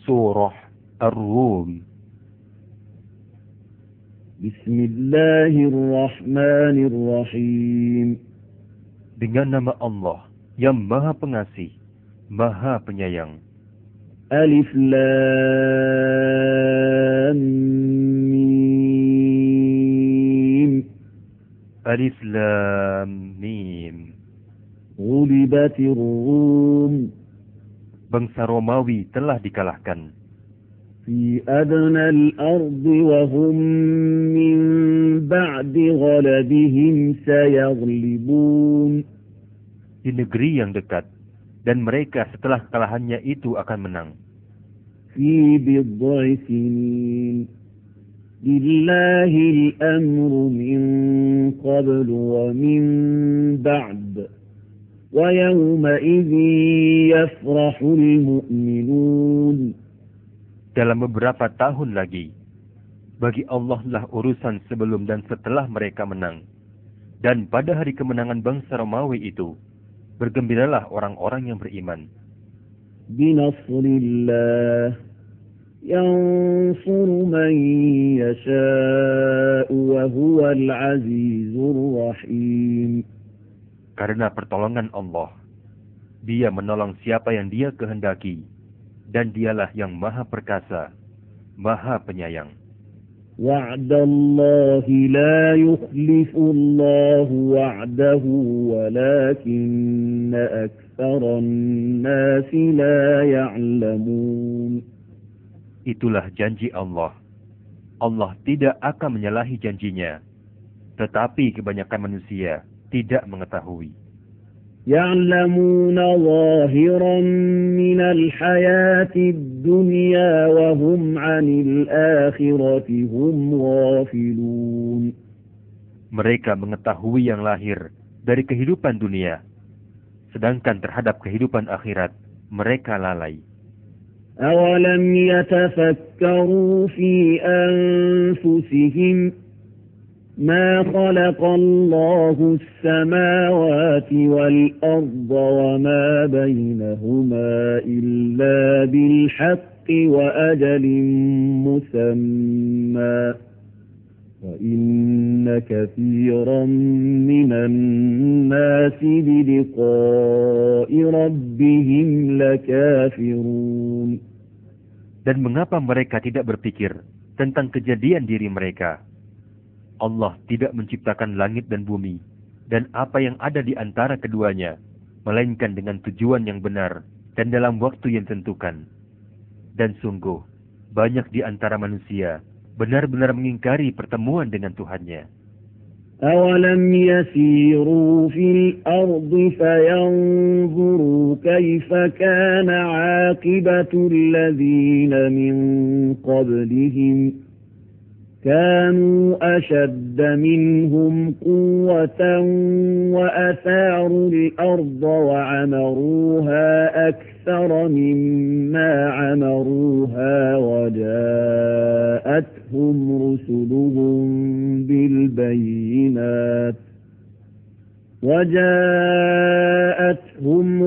Surah Ar-Rum. Bismillahirrahmanirrahim. Dengan nama Allah yang Maha Pengasih, Maha Penyayang. Alif Lam Mim. Alif Lam Mim. Ghulibatir Rum. Bangsa Romawi telah dikalahkan. Fi adnal ardi wa hum min ba'di ghalabihim sayaghlibun. Di negeri yang dekat, dan mereka setelah kekalahannya itu akan menang. Fi bid'i sinin. Lillahil amru min qablu wa min ba'd. Wa yawma idhin yafrahul mu'minun. Dalam beberapa tahun lagi, bagi Allah lah urusan sebelum dan setelah mereka menang. Dan pada hari kemenangan bangsa Romawi itu, bergembiralah orang-orang yang beriman. Binasrillah yansuru man yasha'u wa huwal azizur rahim. Karena pertolongan Allah, Dia menolong siapa yang Dia kehendaki, dan Dialah yang Maha Perkasa, Maha Penyayang. Wa'dallahi la yukhlifullahu wa'dahu walakinna aktsaran nasi la ya'lamun. Itulah janji Allah. Allah tidak akan menyalahi janjinya, tetapi kebanyakan manusia tidak mengetahui. يعلمون ظاهرا من الحياة الدنيا وهم عن الآخرة هم غافلون. Mereka mengetahui yang lahir dari kehidupan dunia, sedangkan terhadap kehidupan akhirat mereka lalai. أولم يتفكروا في أنفسهم ما خلق الله السماوات والأرض وما بينهما إلا بالحق وأجل مسمى وإن كثيرا من الناس بلقاء ربهم لكافرون. Dan mengapa mereka tidak berpikir tentang kejadian diri mereka? Allah tidak menciptakan langit dan bumi, dan apa yang ada di antara keduanya, melainkan dengan tujuan yang benar, dan dalam waktu yang tentukan. Dan sungguh, banyak di antara manusia, benar-benar mengingkari pertemuan dengan Tuhannya. أَوَلَمْ يَسِيرُوا فِي الْأَرْضِ فَيَنْظُرُوا كَيْفَ كَانَ عَاقِبَةُ الَّذِينَ مِنْ قَبْلِهِمْ كانوا أشد منهم قوة وأثاروا الأرض وعمروها أكثر مما عمروها وجاءتهم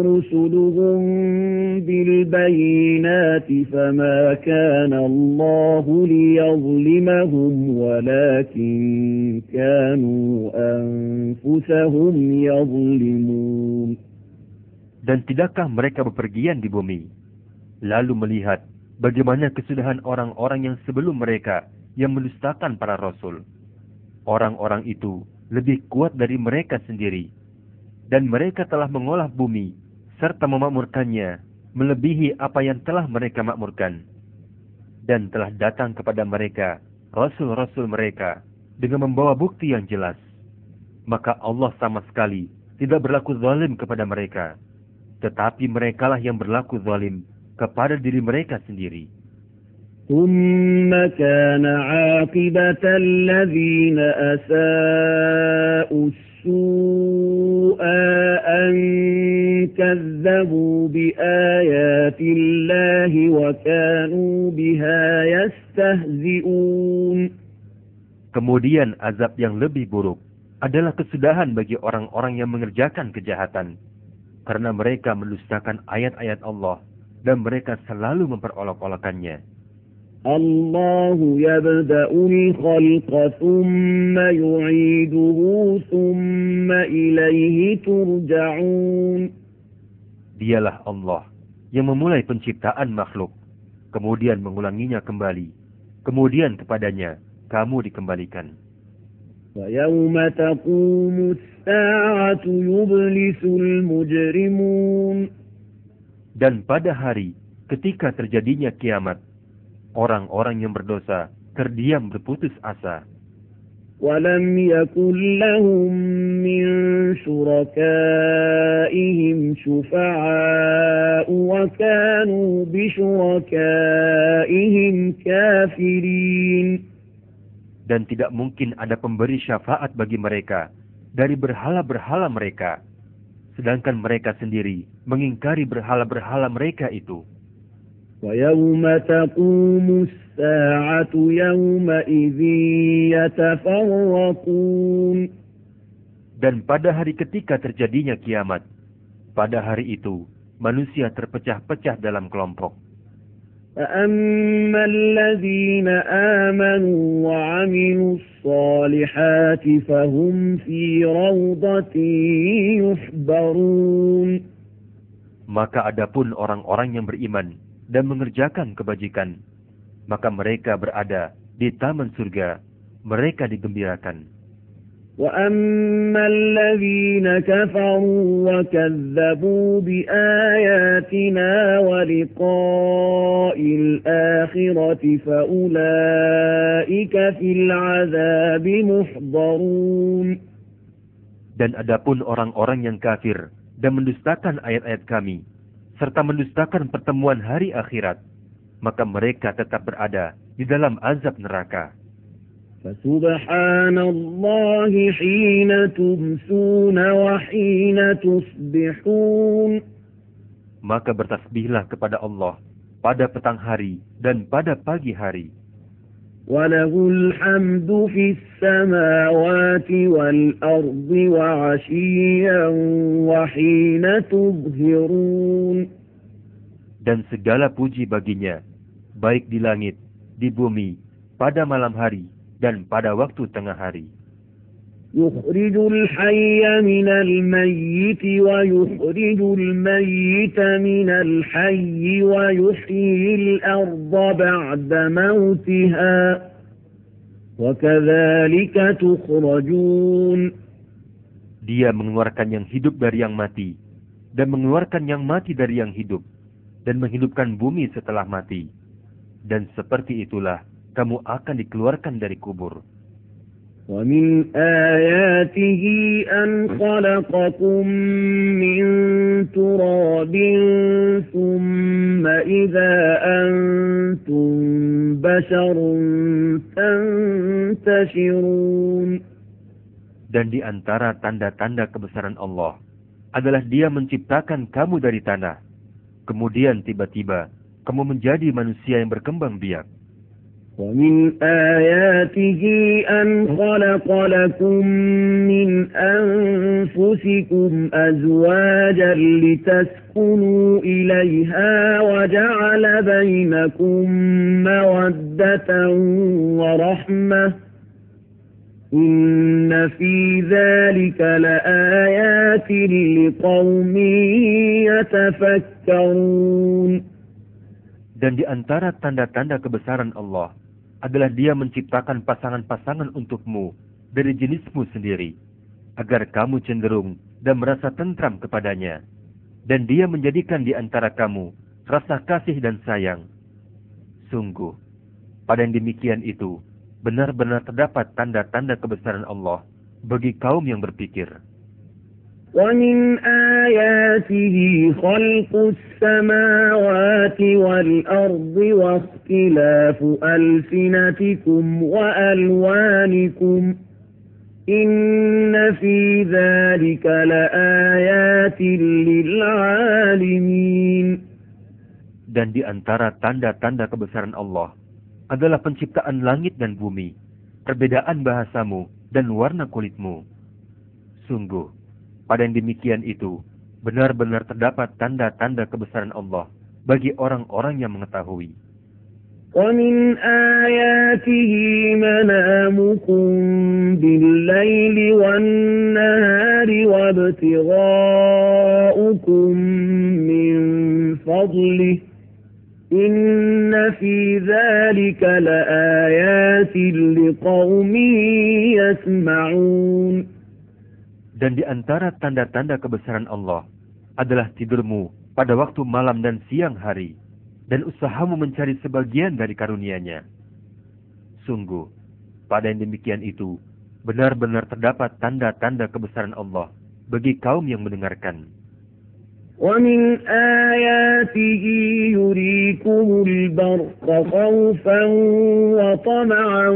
رسلهم بالبينات فما كان الله ليظلمهم ولكن كانوا أنفسهم يظلمون. Dan tidakkah mereka bepergian di bumi, lalu melihat bagaimana kesudahan orang-orang yang sebelum mereka yang mendustakan para rasul. Orang-orang itu lebih kuat dari mereka sendiri, dan mereka telah mengolah bumi serta memakmurkannya melebihi apa yang telah mereka makmurkan. Dan telah datang kepada mereka rasul-rasul mereka dengan membawa bukti yang jelas. Maka Allah sama sekali tidak berlaku zalim kepada mereka, tetapi merekalah yang berlaku zalim kepada diri mereka sendiri. ثم كان عاقبة الذين أساءوا السوء أن كذبوا بآيات الله وكانوا بها يستهزئون. Kemudian azab yang lebih buruk adalah kesudahan bagi orang-orang yang mengerjakan kejahatan, karena mereka mendustakan ayat-ayat Allah dan mereka selalu memperolok-olokannya. Allahu yabda'ul khalqa thumma yu'iduhu thumma ilaihi turja'un. Dialah Allah yang memulai penciptaan makhluk, kemudian mengulanginya kembali, kemudian kepadanya kamu dikembalikan. Wa yawma taqumu as-sa'atu yublisul mujrimun. Dan pada hari ketika terjadinya kiamat, orang-orang yang berdosa terdiam berputus asa. وَلَمْ يَكُنْ لَهُمْ مِنْ شُرَكَائِهِمْ شُفَعَاءُ وَكَانُوا بِشُرَكَائِهِمْ كَافِرِينَ. Dan tidak mungkin ada pemberi syafaat bagi mereka dari berhala-berhala mereka, sedangkan mereka sendiri mengingkari berhala-berhala mereka itu. وَيَوْمَ تَقُومُ السَّاعَةُ يَوْمَئِذٍ يَتَفَرَّقُونَ. Dan pada hari ketika terjadinya kiamat, pada hari itu manusia terpecah-pecah dalam kelompok. فَأَمَّا الَّذِينَ آمَنُوا وَعَمِلُوا الصَّالِحَاتِ فَهُمْ فِي رَوْضَةٍ يُحْبَرُونَ. Maka adapun orang-orang yang beriman dan mengerjakan kebajikan, maka mereka berada di taman surga, mereka digembirakan. وَأَمَّا الَّذِينَ كَفَرُوا وَكَذَّبُوا بِآيَاتِنَا وَلِقَاءِ الْآخِرَةِ فَأُولَئِكَ فِي الْعَذَابِ مُحْضَرُونَ. Dan adapun orang-orang yang kafir dan mendustakan ayat-ayat kami, serta mendustakan pertemuan hari akhirat, maka mereka tetap berada di dalam azab neraka. فَسُبْحَانَ اللَّهِ حِينَ تُمْسُونَ وَحِينَ تُصْبِحُونَ. Maka bertasbihlah kepada Allah pada petang hari dan pada pagi hari. وَلَهُ الْحَمْدُ فِي السَّمَاوَاتِ وَالْأَرْضِ وَعَشِيًّا وَحِينَ تُظْهِرُونَ. Dan segala puji baginya, baik di langit, di bumi, pada malam hari, dan pada waktu tengah hari. يُخْرِجُ الْحَيَّ مِنَ الْمَيِّتِ وَيُخْرِجُ الْمَيِّتَ مِنَ الْحَيِّ وَيُحْيِي الْأَرْضَ بَعْدَ مَوْتِهَا وَكَذَلِكَ تُخْرَجُونَ. Dia mengeluarkan yang hidup dari yang mati, dan mengeluarkan yang mati dari yang hidup, dan menghidupkan bumi setelah mati. Dan seperti itulah kamu akan dikeluarkan dari kubur. وَمِنْ آيَاتِهِ أَنْ خَلَقَكُم مِّن تُرَابٍ ثُمَّ إِذَا أَنْتُمْ بَشَرٌ تَنْتَشِرُونَ. Dan di antara tanda-tanda kebesaran Allah adalah Dia menciptakan kamu dari tanah, kemudian tiba-tiba kamu menjadi manusia yang berkembang biak. وَمِنْ آيَاتِهِ أَنْ خَلَقَ لَكُم مِّنْ أَنفُسِكُمْ أَزْوَاجًا لِتَسْكُنُوا إِلَيْهَا وَجَعَلَ بَيْنَكُم مَّوَدَّةً وَرَحْمَةً إِنَّ فِي ذَلِكَ لَآيَاتٍ لِقَوْمٍ يَتَفَكَّرُونَ. Dan di antara tanda-tanda kebesaran Allah adalah Dia menciptakan pasangan-pasangan untukmu dari jenismu sendiri, agar kamu cenderung dan merasa tentram kepadanya. Dan Dia menjadikan di antara kamu rasa kasih dan sayang. Sungguh, pada yang demikian itu, benar-benar terdapat tanda-tanda kebesaran Allah bagi kaum yang berpikir. وَمِنْ آيَاتِهِ خَلْقُ السَّمَاوَاتِ وَالْأَرْضِ وَاخْتِلَافُ أَلْسِنَتِكُمْ وَأَلْوَانِكُمْ إِنَّ فِي ذَلِكَ لَآيَاتٍ لِلْعَالِمِينَ. Dan di antara tanda-tanda kebesaran Allah adalah penciptaan langit dan bumi, perbedaan bahasamu dan warna kulitmu. Sungguh, pada yang demikian itu, benar-benar terdapat tanda-tanda kebesaran Allah bagi orang-orang yang mengetahui. وَمِنْ آيَاتِهِ مَنَامُكُمْ بِاللَّيْلِ وَالنَّهَارِ وَابْتِغَاؤُكُمْ مِنْ فَضْلِهِ إِنَّ فِي ذَلِكَ لَآيَاتٍ لِقَوْمٍ يَسْمَعُونَ. Dan di antara tanda-tanda kebesaran Allah adalah tidurmu pada waktu malam dan siang hari, dan usahamu mencari sebagian dari karunia-Nya. Sungguh, pada yang demikian itu, benar-benar terdapat tanda-tanda kebesaran Allah bagi kaum yang mendengarkan. وَمِنْ آيَاتِهِ يُرِيكُمُ الْبَرْقَ خَوْفًا وَطَمَعًا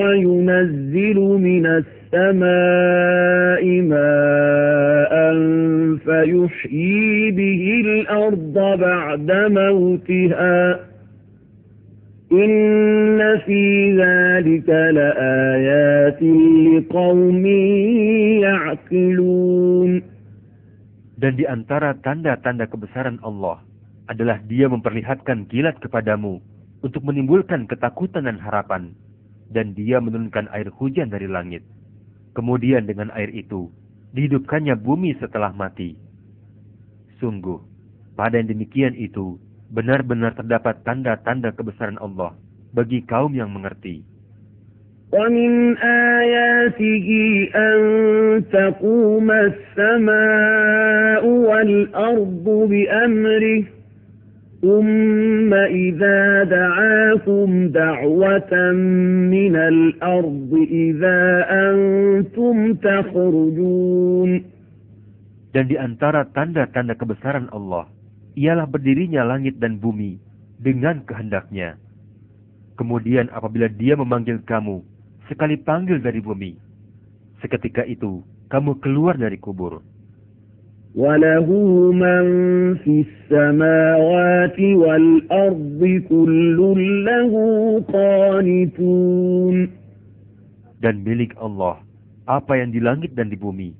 وَيُنَزِّلُ مِنَ السَّمَاءِ مَاءً فَيُحْيِي بِهِ الْأَرْضَ بَعْدَ مَوْتِهَا إِنَّ فِي ذَلِكَ لَآيَاتٍ لِقَوْمٍ يَعْقِلُونَ. Dan di antara tanda-tanda kebesaran Allah adalah Dia memperlihatkan kilat kepadamu untuk menimbulkan ketakutan dan harapan, dan Dia menurunkan air hujan dari langit. Kemudian dengan air itu dihidupkannya bumi setelah mati. Sungguh, pada yang demikian itu benar-benar terdapat tanda-tanda kebesaran Allah bagi kaum yang mengerti. وَمِنْ آيَاتِهِ أَن تَقُومَ السَّمَاءُ وَالْأَرْضُ بِأَمْرِهِ ثُمَّ إِذَا دَعَاكُمْ دَعْوَةً مِنَ الْأَرْضِ إِذَا أَنْتُمْ تَخْرُجُونَ. Dan di antara tanda-tanda kebesaran Allah ialah berdirinya langit dan bumi dengan kehendak-Nya. Kemudian apabila Dia memanggil kamu sekali panggil dari bumi, seketika itu kamu keluar dari kubur. وَلَهُ مَنْ فِي السَّمَاوَاتِ وَالْأَرْضِ كُلٌّ لَهُ قَانِتُونَ. Dan milik Allah apa yang di langit dan di bumi,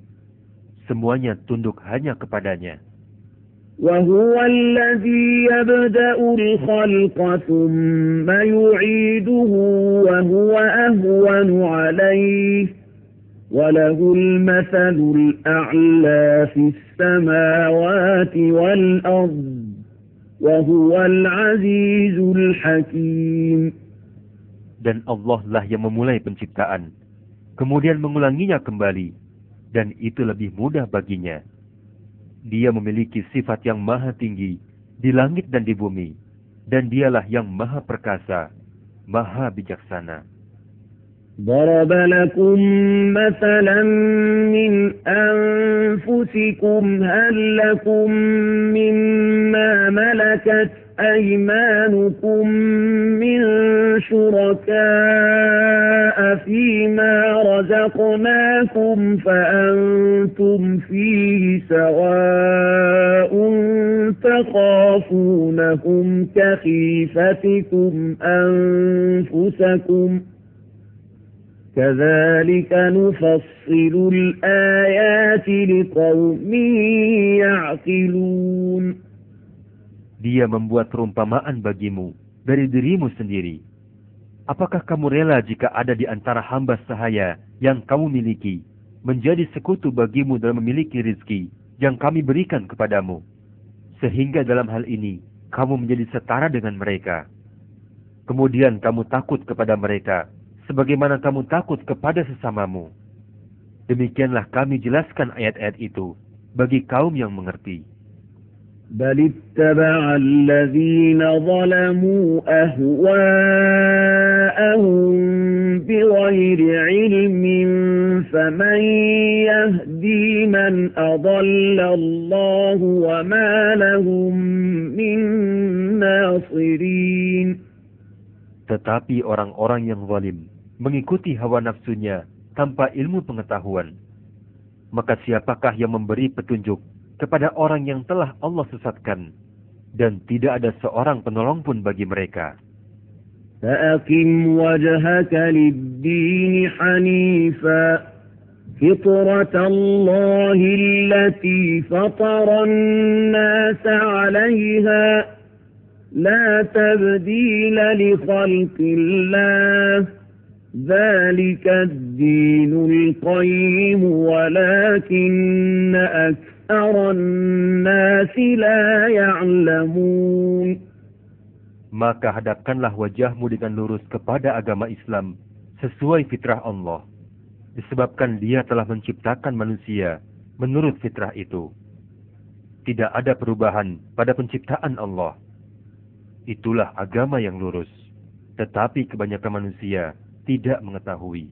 semuanya tunduk hanya kepadanya. وَهُوَ الَّذِي يَبْدَأُ الْخَلْقَ ثُمَّ يُعِيدُهُ وَهُوَ أَهْوَنُ عَلَيْهِ وَلَهُ الْمَثَلُ الْأَعْلَى فِي السَّمَاوَاتِ وَالْأَرْضِ وَهُوَ الْعَزِيزُ الْحَكِيمُ. Dan Allah lah yang memulai penciptaan, kemudian mengulanginya kembali, dan itu lebih mudah baginya. Dia memiliki sifat yang maha tinggi di langit dan di bumi, dan Dialah yang maha perkasa, maha bijaksana. ضرب لكم مثلا من أنفسكم هل لكم مما ملكت أيمانكم من شركاء فيما رزقناكم فأنتم فيه سواء تخافونهم كخيفتكم أنفسكم كذلك نفصل الآيات لقوم يعقلون. Dia membuat perumpamaan bagimu dari dirimu sendiri. Apakah kamu rela jika ada di antara hamba sahaya yang kamu miliki menjadi sekutu bagimu dalam memiliki rizki yang kami berikan kepadamu, sehingga dalam hal ini kamu menjadi setara dengan mereka. Kemudian kamu takut kepada mereka sebagaimana kamu takut kepada sesamamu. Demikianlah kami jelaskan ayat-ayat itu bagi kaum yang mengerti. بل اتبع الذين ظلموا أهواءهم بغير علم فمن يهدي من أضل الله وما لهم من ناصرين. Tetapi orang-orang yang zalim mengikuti hawa nafsunya tanpa ilmu pengetahuan. Maka siapakah yang memberi petunjuk kepada orang yang telah Allah sesatkan, dan tidak ada seorang penolong pun bagi mereka. فَأَقِمْ وَجْهَكَ لِلدِّينِ حَنِيفًا فِطْرَةَ اللَّهِ الَّتِي فَطَرَ النَّاسَ عَلَيْهَا لا تبديل لخلق الله ذلك الدين القيم ولكن أكثر الناس لا يعلمون. Maka hadapkanlah wajahmu dengan lurus kepada agama Islam sesuai fitrah Allah, disebabkan Dia telah menciptakan manusia menurut fitrah itu. Tidak ada perubahan pada penciptaan Allah. Itulah agama yang lurus, tetapi kebanyakan manusia tidak mengetahui.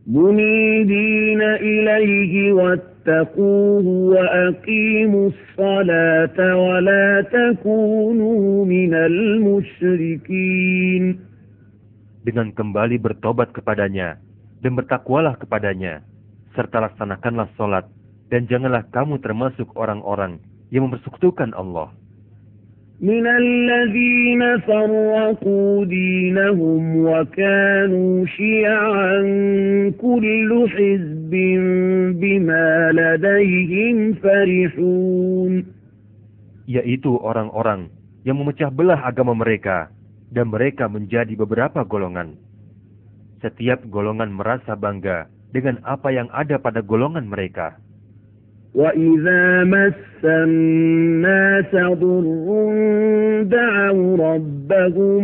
Munibina ilaihi wattaquhu wa aqimus salata wa la takunu minal musyrikin. Dengan kembali bertobat kepadanya dan bertakwalah kepadanya, serta laksanakanlah salat, dan janganlah kamu termasuk orang-orang yang mempersekutukan Allah. من الذين فرقوا دينهم وكانوا شيعا كل حزب بما لديهم فرحون. Yaitu orang-orang yang memecah belah agama mereka, dan mereka menjadi beberapa golongan. Setiap golongan merasa bangga dengan apa yang ada pada golongan mereka. وَإِذَا مَسَّ النَّاسَ ضُرٌّ دَعَوْا رَبَّهُم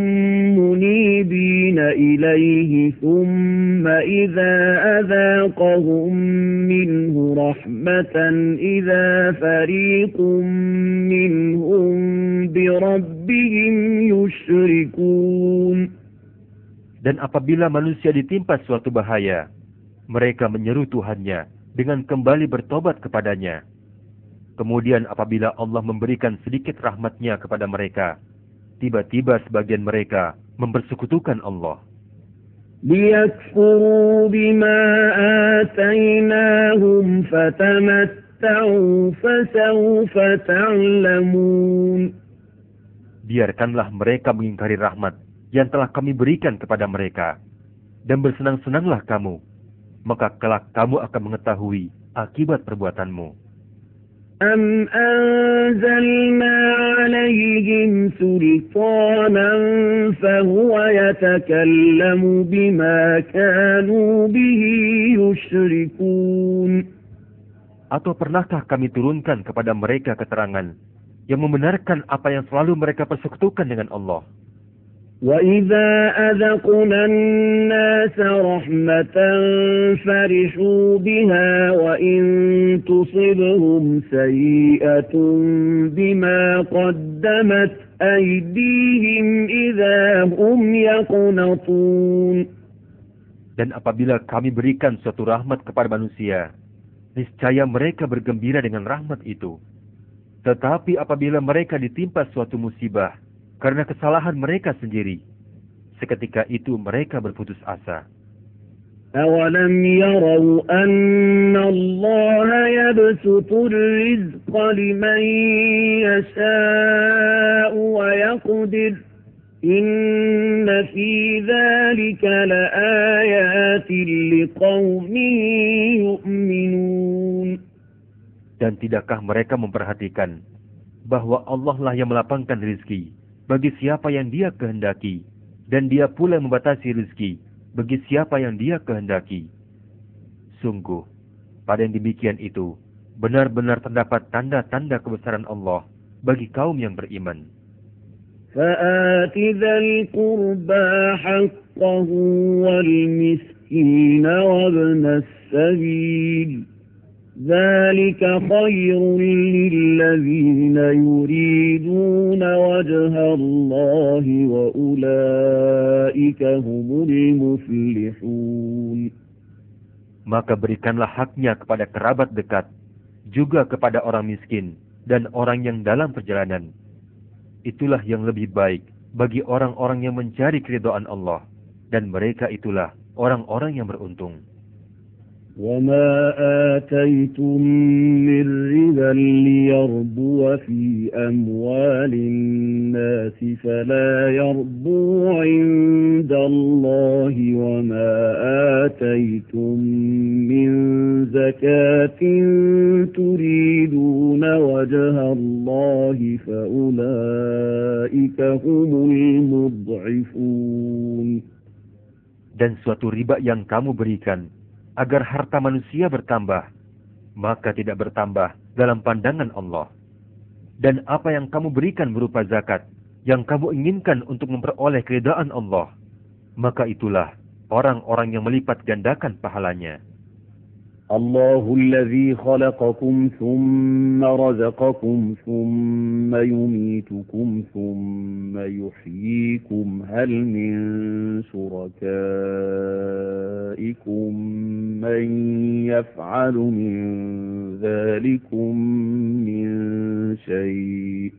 مُّنِيبِينَ إِلَيْهِ ثُمَّ إِذَا أَذَاقَهُم مِّنْهُ رَحْمَةً إِذَا فَرِيقٌ مِّنْهُم بِرَبِّهِمْ يُشْرِكُونَ. Dan apabila manusia ditimpa suatu bahaya, mereka menyeru Tuhannya dengan kembali bertobat kepadanya. Kemudian apabila Allah memberikan sedikit rahmatnya kepada mereka, tiba-tiba sebagian mereka mempersekutukan Allah. لِيَكْفُرُوا بِمَا آتَيْنَاهُمْ فَتَمَتَّعُوا فَسَوْفَ تَعْلَمُونَ. Biarkanlah mereka mengingkari rahmat yang telah kami berikan kepada mereka, dan bersenang-senanglah kamu, maka kelak kamu akan mengetahui akibat perbuatanmu. أَمْ أَنزَلْنَا عَلَيْهِمْ سُلْطَانًا فَهُوَ يَتَكَلَّمُ بِمَا كَانُوا بِهِ يُشْرِكُونَ. Atau pernahkah kami turunkan kepada mereka keterangan yang membenarkan apa yang selalu mereka persekutukan dengan Allah? وَإِذَا أَذَقْنَا النَّاسَ رَحْمَةً فَرِحُوا بِهَا وَإِن تُصِبْهُمْ سَيِّئَةٌ بِمَا قَدَّمَتْ أَيْدِيهِمْ إِذَا هُمْ يَقْنَطُونَ. Dan apabila kami berikan suatu rahmat kepada manusia, niscaya mereka bergembira dengan rahmat itu. Tetapi apabila mereka ditimpa suatu musibah karena kesalahan mereka sendiri, seketika itu mereka berputus asa. أَوَلَمْ يَرَوْا أَنَّ اللَّهَ يَبْسُطُ الرِّزْقَ لِمَن يَشَاءُ وَيَقْدِرُ إِنَّ فِي ذَلِكَ لَآيَاتٍ لِقَوْمٍ يُؤْمِنُونَ. Dan tidakkah mereka memperhatikan bahwa Allah lah yang melapangkan rizki bagi siapa yang Dia kehendaki, dan Dia pula yang membatasi rizki bagi siapa yang Dia kehendaki. Sungguh, pada yang demikian itu, benar-benar terdapat tanda-tanda kebesaran Allah bagi kaum yang beriman. فَآتِ ذَا الْقُرْبَى حَقَّهُ وَالْمِسْكِينَ وَابْنَ السَّبِيلِ ذَلِكَ خَيْرٌ لِّلَّذِينَ يُرِيدُونَ وَجْهَ اللَّهِ وَأُولَئِكَ هُمُ الْمُفْلِحُونَ. Maka berikanlah haknya kepada kerabat dekat, juga kepada orang miskin dan orang yang dalam perjalanan. Itulah yang lebih baik bagi orang-orang yang mencari keridhaan Allah, dan mereka itulah orang-orang yang beruntung. وَمَا آتَيْتُم مِّن رِّبًا لِّيَرْبُوَ فِي أَمْوَالِ النَّاسِ فَلَا يَرْبُو عِندَ اللَّهِ وَمَا آتَيْتُم مِّن زَكَاةٍ تُرِيدُونَ وَجْهَ اللَّهِ فأولئك هم المضعفون. Dan suatu riba yang kamu berikan agar harta manusia bertambah, maka tidak bertambah dalam pandangan Allah. Dan apa yang kamu berikan berupa zakat, yang kamu inginkan untuk memperoleh keridaan Allah, maka itulah orang-orang yang melipat gandakan pahalanya. الله الذي خلقكم ثم رزقكم ثم يميتكم ثم يحييكم هل من شركائكم من يفعل من ذلكم من شيء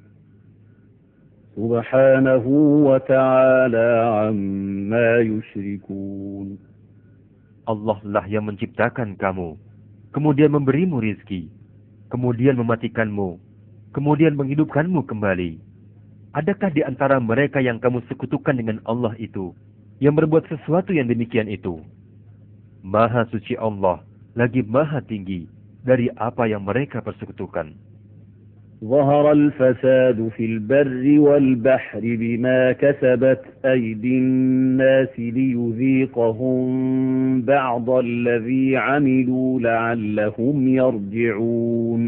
سبحانه وتعالى عما يشركون. Allah lah yang menciptakan kamu, kemudian memberimu rizki, kemudian mematikanmu, kemudian menghidupkanmu kembali. Adakah di antara mereka yang kamu sekutukan dengan Allah itu, yang berbuat sesuatu yang demikian itu? Maha suci Allah, lagi maha tinggi dari apa yang mereka persekutukan. ظهر الفساد في البر والبحر بما كسبت أيدي الناس ليذيقهم بعض الذي عملوا لعلهم يرجعون.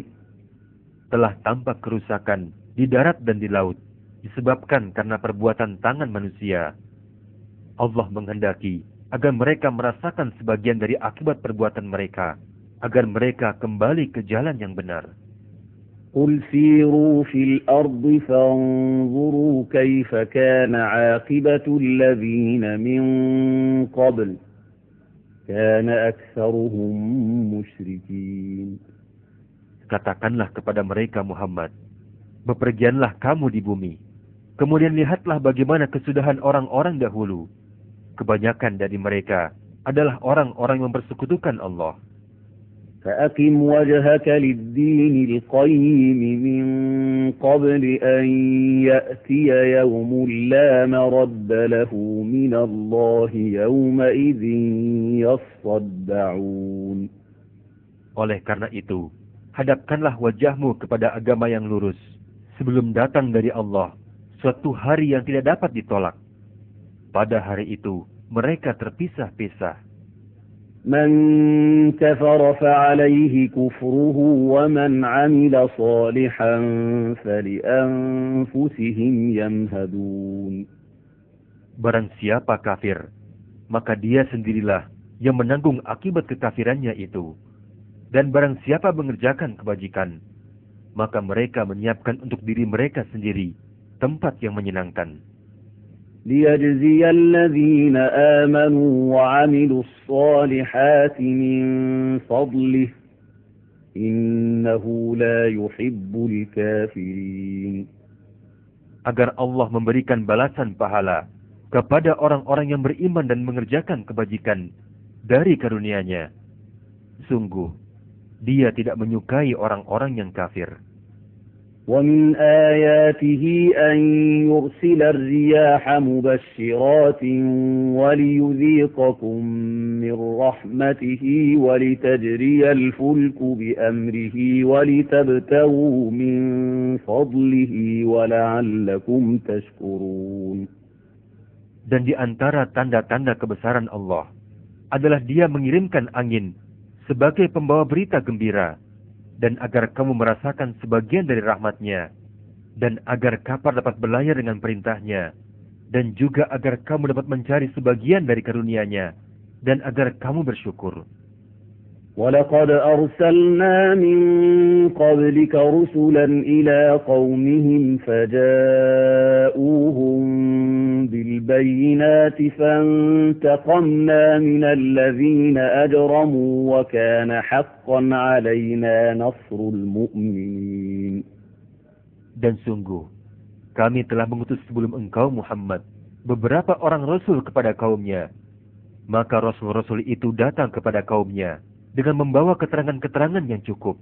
Telah tampak kerusakan di darat dan di laut disebabkan karena perbuatan tangan manusia. Allah menghendaki agar mereka merasakan sebagian dari akibat perbuatan mereka, agar mereka kembali ke jalan yang benar. قل سيروا في الأرض فانظروا كيف كان عاقبة الذين من قبل كان أكثرهم مشركين. Katakanlah kepada mereka Muhammad, bepergianlah kamu di bumi, kemudian lihatlah bagaimana kesudahan orang-orang dahulu. Kebanyakan dari mereka adalah orang-orang yang mempersekutukan Allah. فأقم وجهك للدين القيم من قبل أن يأتي يوم لا مرد له من الله يومئذ يصدعون. Oleh karena itu, hadapkanlah wajahmu kepada agama yang lurus, sebelum datang dari Allah suatu hari yang tidak dapat ditolak. Pada hari itu, mereka terpisah-pisah. من كفر فعليه كفره ومن عمل صالحا فلأنفسهم يمهدون. Barang siapa kafir, maka dia sendirilah yang menanggung akibat kekafirannya itu. Dan barang siapa mengerjakan kebajikan, maka mereka menyiapkan untuk diri mereka sendiri tempat yang menyenangkan. ليجزي الذين آمنوا وعملوا الصالحات من فضله إنه لا يحب الكافرين. Agar Allah memberikan balasan pahala kepada orang-orang yang beriman dan mengerjakan kebajikan dari karunia-Nya. Sungguh, Dia tidak menyukai orang-orang yang kafir. ومن آياته أن يرسل الرياح مبشرات وليذيقكم من رحمته ولتجري الفلك بأمره ولتبتغوا من فضله ولعلكم تشكرون. Dan di antara tanda-tanda kebesaran Allah adalah Dia mengirimkan angin sebagai pembawa berita gembira, dan agar kamu merasakan sebagian dari rahmat-Nya, dan agar kapal dapat berlayar dengan perintah-Nya, dan juga agar kamu dapat mencari sebagian dari karunia-Nya, dan agar kamu bersyukur. وَلَقَدْ أَرْسَلْنَا مِنْ قَبْلِكَ رُسُلًا إِلَى قَوْمِهِمْ فَجَاءُوهُمْ بِالْبَيِّنَاتِ فَانْتَقَمْنَا مِنَ الَّذِينَ أَجْرَمُوا وَكَانَ حَقًّا عَلَيْنَا نَصْرُ الْمُؤْمِنِينَ. Dan sungguh, kami telah mengutus sebelum engkau Muhammad beberapa orang rasul kepada kaumnya. Maka rasul-rasul itu datang kepada kaumnya dengan membawa keterangan-keterangan yang cukup.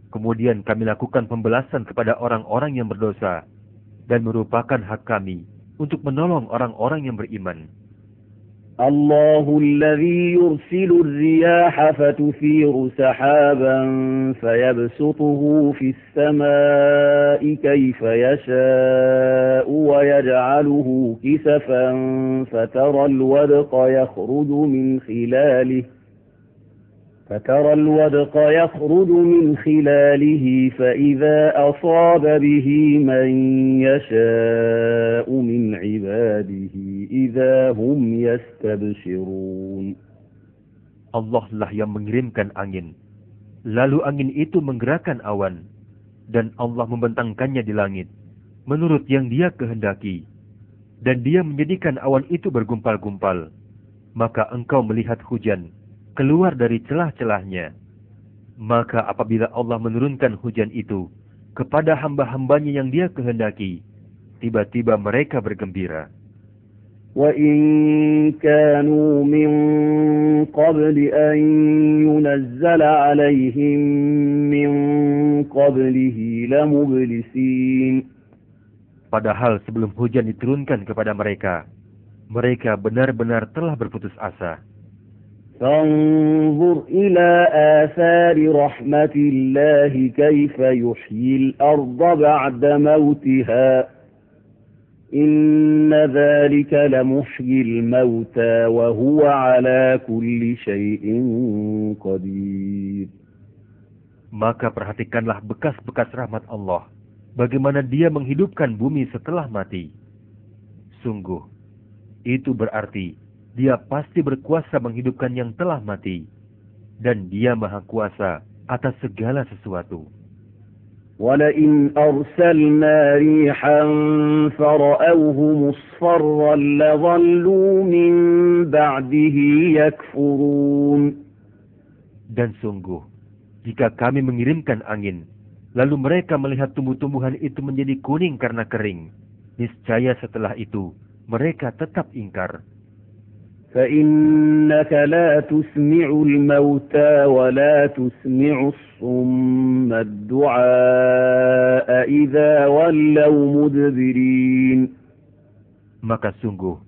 Kemudian kami lakukan pembelasan kepada orang-orang yang berdosa, dan merupakan hak kami untuk menolong orang-orang yang beriman. الله الذي يرسل الرياح فتثير سحابا فيبسطه في السماء كيف يشاء ويجعله كسفا فترى الودق يخرج من خلاله فإذا أصاب به من يشاء من عباده إذا هم يستبشرون. Allah lah yang mengirimkan angin. Lalu angin itu menggerakkan awan, dan Allah membentangkannya di langit, menurut yang Dia kehendaki. Dan Dia menjadikan awan itu bergumpal-gumpal. Maka engkau melihat hujan keluar dari celah-celahnya. Maka apabila Allah menurunkan hujan itu kepada hamba-hambanya yang Dia kehendaki, tiba-tiba mereka bergembira. وَإِن كَانُوا مِن قَبْلِ أَن يُنَزَّلَ عَلَيْهِم مِّن قَبْلِهِ لَمُبْلِسِينَ. Padahal sebelum hujan diturunkan kepada mereka, mereka benar-benar telah berputus asa. فانظر إلى آثار رحمة الله كيف يحيي الأرض بعد موتها إن ذلك لمحيي الموتى وهو على كل شيء قدير. Maka perhatikanlah bekas-bekas rahmat Allah, bagaimana Dia menghidupkan bumi setelah mati. Sungguh, itu berarti Dia pasti berkuasa menghidupkan yang telah mati, dan Dia maha kuasa atas segala sesuatu. وَلَئِنْ أَرْسَلْنَا رِيحًا فَرَأَوْهُ مُصْفَرًّا لَظَلُّوا مِنْ بَعْدِهِ يَكْفُرُونَ. Dan sungguh, jika kami mengirimkan angin, lalu mereka melihat tumbuh-tumbuhan itu menjadi kuning karena kering, niscaya setelah itu mereka tetap ingkar. فَإِنَّكَ لَا تُسْمِعُ الْمَوْتَى وَلَا تُسْمِعُ الصُّمَّ الدُّعَاءَ إِذَا وَلَّوْا مُدْبِرِينَ. Maka sungguh,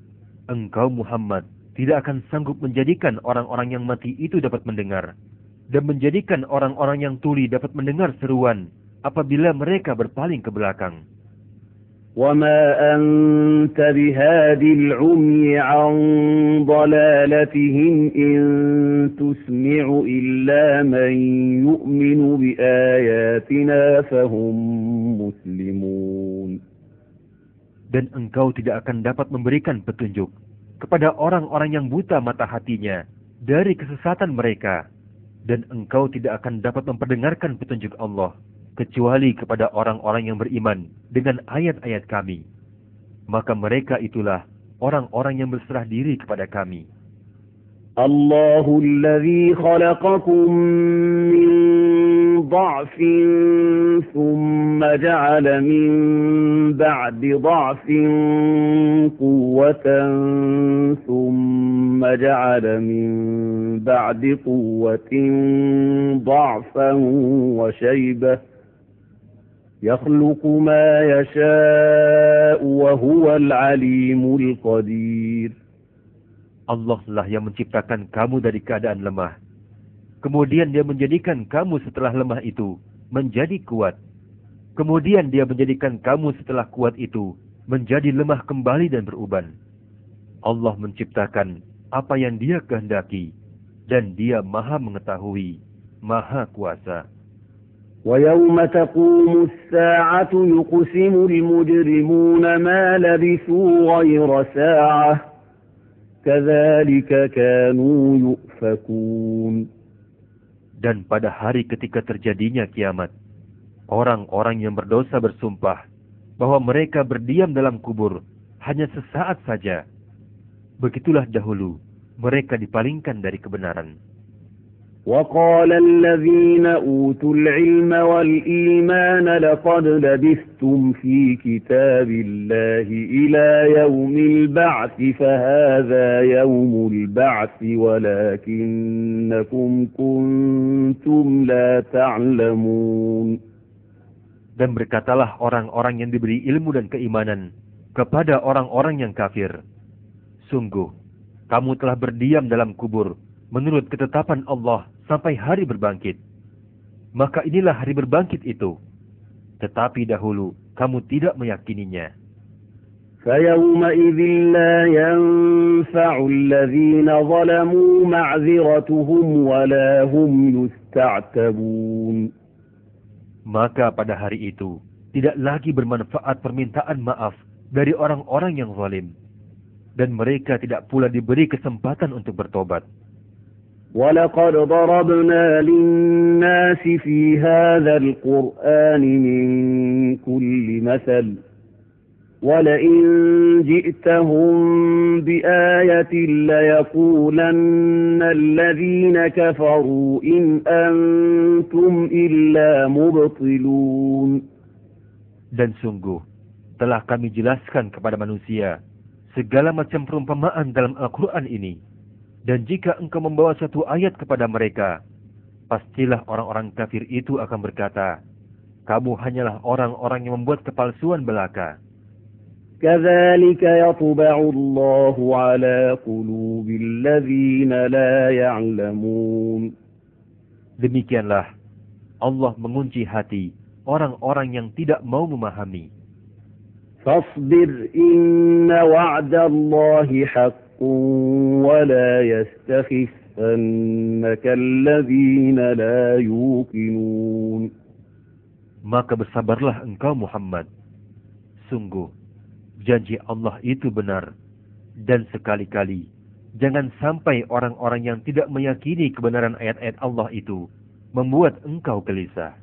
engkau Muhammad tidak akan sanggup menjadikan orang-orang yang mati itu dapat mendengar, dan menjadikan orang-orang yang tuli dapat mendengar seruan apabila mereka berpaling ke belakang. وَمَا أَنْتَ بِهَادِ الْعُمْيِ عَنْ ضَلَالَتِهِمْ إِنْ تُسْمِعُ إِلَّا مَنْ يُؤْمِنُ بِآيَاتِنَا فَهُمْ مُسْلِمُونَ. Dan engkau tidak akan dapat memberikan petunjuk kepada orang-orang yang buta mata hatinya dari kesesatan mereka, dan engkau tidak akan dapat memperdengarkan petunjuk Allah kecuali kepada orang-orang yang beriman dengan ayat-ayat kami. Maka mereka itulah orang-orang yang berserah diri kepada kami. Allahu alladhi khalaqakum min dha'fin thumma ja'ala min ba'di dha'fin quwwatan thumma ja'ala min ba'di quwwatin dha'fan wa shaybah يخلق ما يشاء وهو العليم القدير. Allah lah yang menciptakan kamu dari keadaan lemah. Kemudian Dia menjadikan kamu setelah lemah itu menjadi kuat. Kemudian Dia menjadikan kamu setelah kuat itu menjadi lemah kembali dan beruban. Allah menciptakan apa yang Dia kehendaki, dan Dia maha mengetahui, maha kuasa. وَيَوْمَ تَقُومُ السَّاعَةُ يُقْسِمُ الْمُجْرِمُونَ مَا لَبِثُوا غَيْرَ سَاعَةٍ كَذَلِكَ كَانُوا يُؤْفَكُونَ. Dan pada hari ketika terjadinya kiamat, orang-orang yang berdosa bersumpah bahwa mereka berdiam dalam kubur hanya sesaat saja. Begitulah dahulu mereka dipalingkan dari kebenaran. وَقَالَ الَّذِينَ أُوتُوا الْعِلْمَ وَالْإِيمَانَ لَقَدْ لَبِثْتُمْ فِي كِتَابِ اللَّهِ إِلَى يَوْمِ الْبَعْثِ فَهَذَا يَوْمُ الْبَعْثِ وَلَكِنَّكُمْ كُنْتُمْ لَا تَعْلَمُونَ. Dan berkatalah orang-orang yang diberi ilmu dan keimanan kepada orang-orang yang kafir, sungguh, kamu telah berdiam dalam kubur menurut ketetapan Allah sampai hari berbangkit. Maka inilah hari berbangkit itu. Tetapi dahulu kamu tidak meyakininya. فَيَوْمَئِذٍ لَا يَنْفَعُ الَّذِينَ ظَلَمُوا مَعْذِرَتُهُمْ وَلَا هُمْ يُسْتَعْتَبُونَ. Maka pada hari itu tidak lagi bermanfaat permintaan maaf dari orang-orang yang zalim, dan mereka tidak pula diberi kesempatan untuk bertobat. وَلَقَدْ ضَرَبْنَا لِلنَّاسِ فِي هَذَا الْقُرْآنِ مِنْ كُلِّ مَثَلٍ وَلَئِنْ جِئْتَهُمْ بِآيَةٍ لَيَقُولَنَّ الَّذِينَ كَفَرُوا إِنْ أَنْتُمْ إِلَّا مُبْطِلُونَ. Dan sungguh telah kami jelaskan kepada manusia segala macam perumpamaan dalam Al-Quran ini. Dan jika engkau membawa satu ayat kepada mereka, pastilah orang-orang kafir itu akan berkata, kamu hanyalah orang-orang yang membuat kepalsuan belaka. كَذَلِكَ يَطْبَعُ اللَّهُ عَلَى قُلُوبِ الَّذِينَ لَا يَعْلَمُونَ. Demikianlah Allah mengunci hati orang-orang yang tidak mau memahami. فَاصْبِرْ إِنَّ وَعْدَ اللَّهِ حَقٌّ وَلَا يَسْتَخِفَّنَّكَ الَّذِينَ لَا يُوقِنُونَ. Maka bersabarlah engkau Muhammad. Sungguh, janji Allah itu benar. Dan sekali-kali, jangan sampai orang-orang yang tidak meyakini kebenaran ayat-ayat Allah itu membuat engkau gelisah.